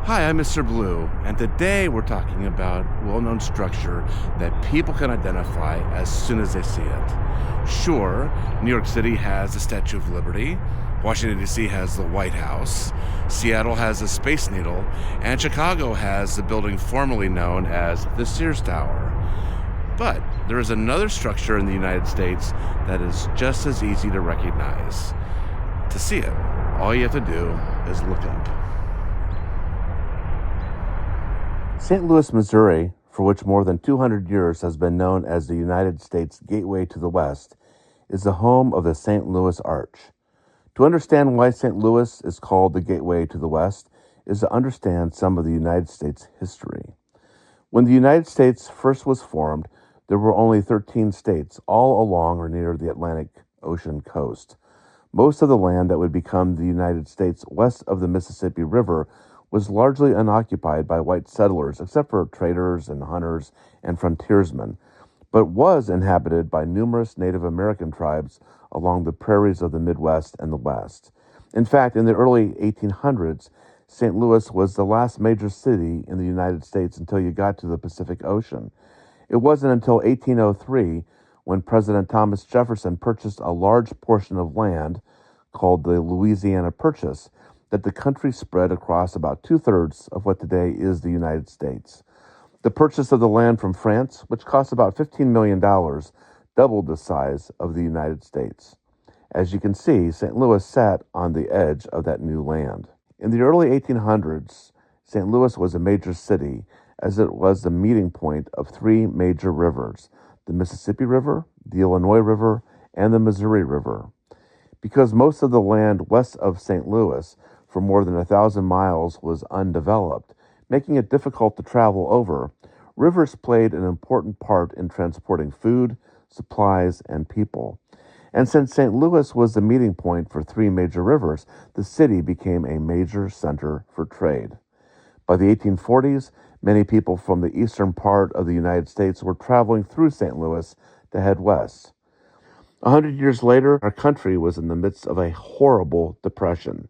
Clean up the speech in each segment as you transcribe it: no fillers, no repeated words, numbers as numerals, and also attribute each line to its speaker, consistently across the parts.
Speaker 1: Hi, I'm Mr. Blue, and today we're talking about a well-known structure that people can identify as soon as they see it. Sure, New York City has the Statue of Liberty, Washington, D.C. has the White House, Seattle has the Space Needle, and Chicago has the building formerly known as the Sears Tower. But there is another structure in the United States that is just as easy to recognize. To see it, all you have to do is look up. St. Louis, Missouri, for which more than 200 years has been known as the United States Gateway to the West, is the home of the St. Louis Arch. To understand why St. Louis is called the Gateway to the West is to understand some of the United States history. When the United States first was formed, there were only 13 states, all along or near the Atlantic Ocean coast. Most of the land that would become the United States west of the Mississippi River was largely unoccupied by white settlers, except for traders and hunters and frontiersmen, but was inhabited by numerous Native American tribes along the prairies of the Midwest and the West. In fact, in the early 1800s, St. Louis was the last major city in the United States until you got to the Pacific Ocean. It wasn't until 1803, when President Thomas Jefferson purchased a large portion of land called the Louisiana Purchase, that the country spread across about two-thirds of what today is the United States. The purchase of the land from France, which cost about $15 million, doubled the size of the United States. As you can see, St. Louis sat on the edge of that new land. In the early 1800s, St. Louis was a major city, as it was the meeting point of three major rivers: the Mississippi River, the Illinois River, and the Missouri River. Because most of the land west of St. Louis for more than 1,000 miles was undeveloped, making it difficult to travel over, rivers played an important part in transporting food, supplies, and people. And since St. Louis was the meeting point for three major rivers, the city became a major center for trade. By the 1840s, many people from the eastern part of the United States were traveling through St. Louis to head west. 100 years later, our country was in the midst of a horrible depression.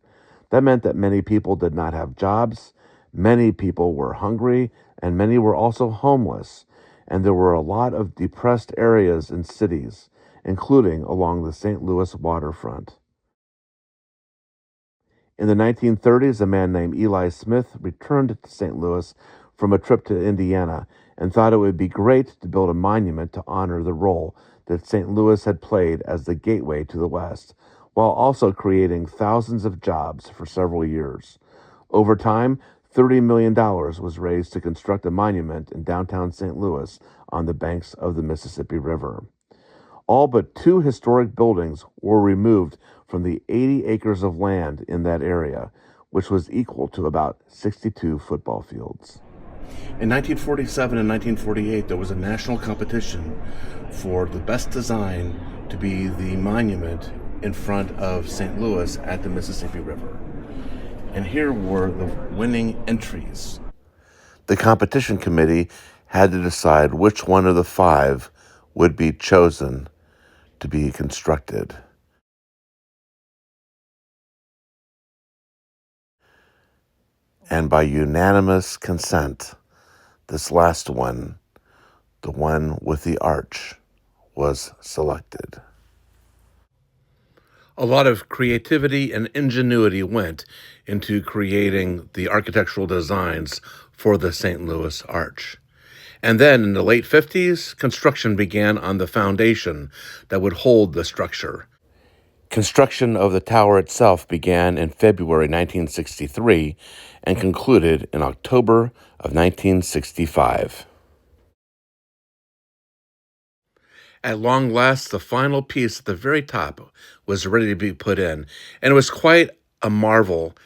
Speaker 1: That meant that many people did not have jobs, many people were hungry, and many were also homeless. And there were a lot of depressed areas in cities, including along the St. Louis waterfront. In the 1930s, a man named Eli Smith returned to St. Louis from a trip to Indiana and thought it would be great to build a monument to honor the role that St. Louis had played as the gateway to the West, while also creating thousands of jobs for several years. Over time, $30 million was raised to construct a monument in downtown St. Louis on the banks of the Mississippi River. All but two historic buildings were removed from the 80 acres of land in that area, which was equal to about 62 football fields. In 1947 and 1948, there was a national competition for the best design to be the monument in front of St. Louis at the Mississippi River. And here were the winning entries. The competition committee had to decide which one of the five would be chosen to be constructed. And by unanimous consent, this last one, the one with the arch, was selected. A lot of creativity and ingenuity went into creating the architectural designs for the St. Louis Arch. And then in the late 50s, construction began on the foundation that would hold the structure. Construction of the tower itself began in February 1963 and concluded in October of 1965. At long last, the final piece at the very top was ready to be put in, and it was quite a marvel.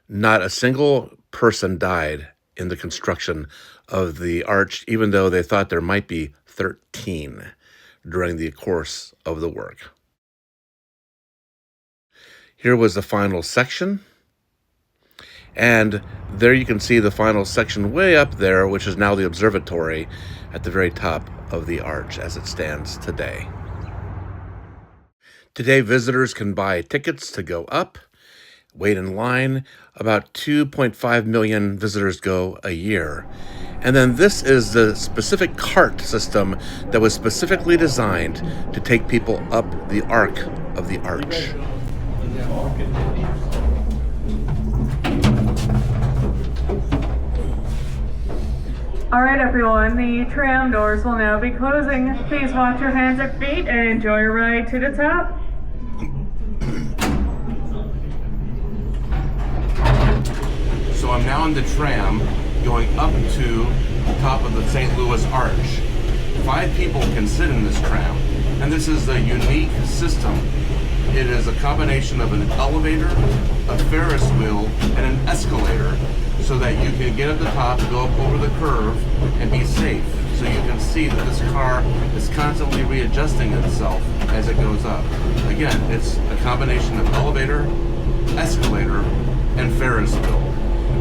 Speaker 1: Not a single person died in the construction of the arch, even though they thought there might be 13 during the course of the work. Here was the final section, and there you can see the final section way up there, which is now the observatory at the very top of the arch as it stands today. Today, visitors can buy tickets to go up, wait in line. About 2.5 million visitors go a year. And then this is the specific cart system that was specifically designed to take people up the arc of the arch.
Speaker 2: All right, everyone, the tram doors will now be closing. Please watch your hands and feet and enjoy your ride to the top.
Speaker 1: So I'm now on the tram going up to the top of the St. Louis Arch. 5 people can sit in this tram, and this is a unique system. It is a combination of an elevator, a Ferris wheel, and an escalator, so that you can get at the top, go up over the curve, and be safe. So you can see that this car is constantly readjusting itself as it goes up. Again, it's a combination of elevator, escalator, and Ferris wheel.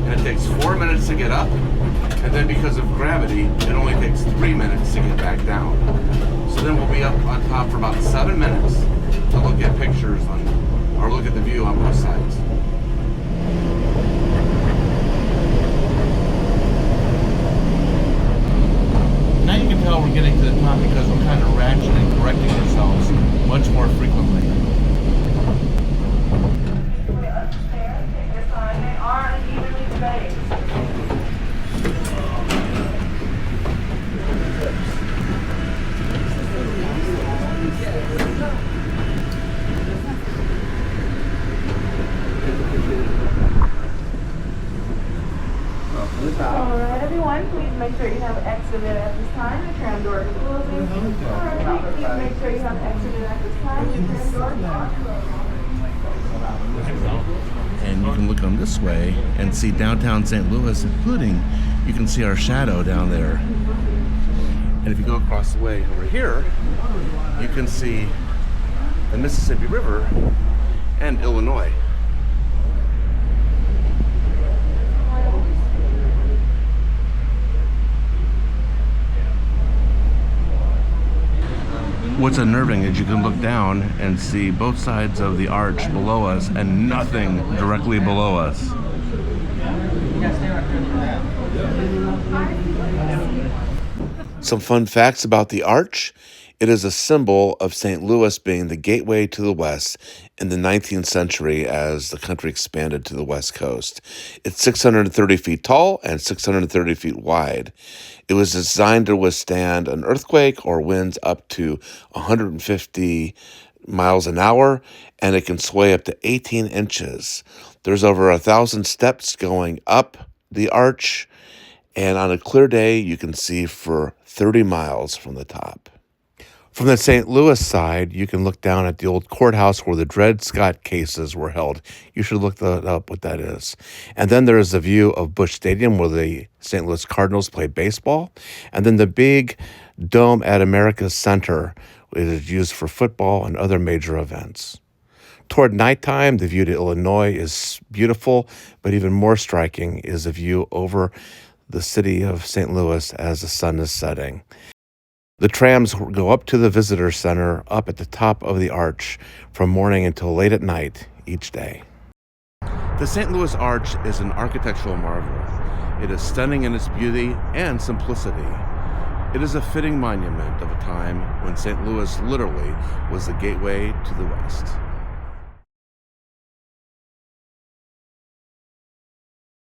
Speaker 1: And it takes 4 minutes to get up, and then because of gravity, it only takes 3 minutes to get back down. So then we'll be up on top for about 7 minutes to look at pictures or look at the view on both sides. Now you can tell we're getting to the top because we're kind of ratcheting, correcting ourselves much more frequently.
Speaker 2: Alright, everyone, please make sure you have exited at this time. The tram door is closing. Alright, please make sure you have exited at this time. The tram doors are closing.
Speaker 1: And you can look on this way and see downtown St. Louis, including you can see our shadow down there. And if you go across the way over here, you can see the Mississippi River and Illinois. What's unnerving is you can look down and see both sides of the arch below us and nothing directly below us. Some fun facts about the arch. It is a symbol of St. Louis being the gateway to the West in the 19th century as the country expanded to the West Coast. It's 630 feet tall and 630 feet wide. It was designed to withstand an earthquake or winds up to 150 miles an hour, and it can sway up to 18 inches. There's over 1,000 steps going up the arch, and on a clear day, you can see for 30 miles from the top. From the St. Louis side, you can look down at the old courthouse where the Dred Scott cases were held. You should look that up, what that is. And then there is a view of Busch Stadium where the St. Louis Cardinals play baseball. And then the big dome at America's Center is used for football and other major events. Toward nighttime, the view to Illinois is beautiful, but even more striking is the view over the city of St. Louis as the sun is setting. The trams go up to the visitor center up at the top of the arch from morning until late at night each day. The St. Louis Arch is an architectural marvel. It is stunning in its beauty and simplicity. It is a fitting monument of a time when St. Louis literally was the gateway to the West.